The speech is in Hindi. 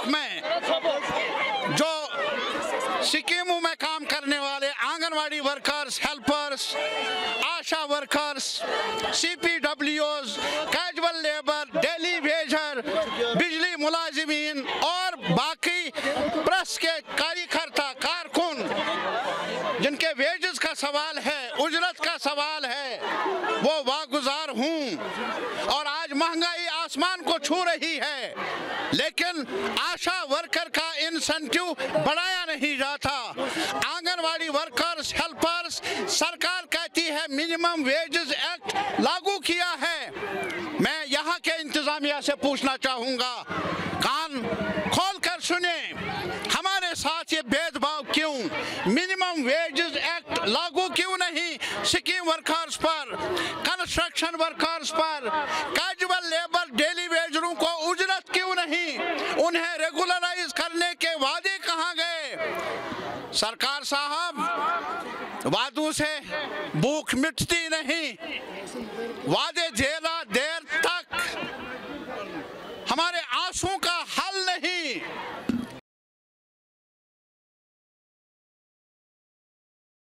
मुल्क में जो स्कीमों में काम करने वाले anganwadi workers, helpers, ASHA workers, CPWs, casual labour, daily wager, बिजली मुलाजिमीन और बाकी प्रेस के कार्यकर्ता कारकुन जिनके वेजेस का सवाल है, उजरत का सवाल है, वो वागुजार हूँ। और आज महंगाई आसमान को छू रही है, लेकिन आशा वर्कर का इंसेंटिव बढ़ाया नहीं जाता। आंगनवाड़ी वर्कर्स, हेल्पर्स, सरकार कहती है मिनिमम वेजेस एक्ट लागू किया है। मैं यहाँ के इंतजामिया से पूछना चाहूँगा, कान खोलकर सुने, हमारे साथ ये भेदभाव क्यों? मिनिमम वेजेस एक्ट लागू क्यों नहीं स्कीम वर्कर्स पर, कंस्ट्रक्शन वर्कर्स पर, कैजुअल लेबर, डेली वेजरों को उजरत क्यों नहीं? उन्हें रेगुलराइज करने के वादे कहाँ गए? सरकार वादों से भूख मिटती नहीं, वादे देर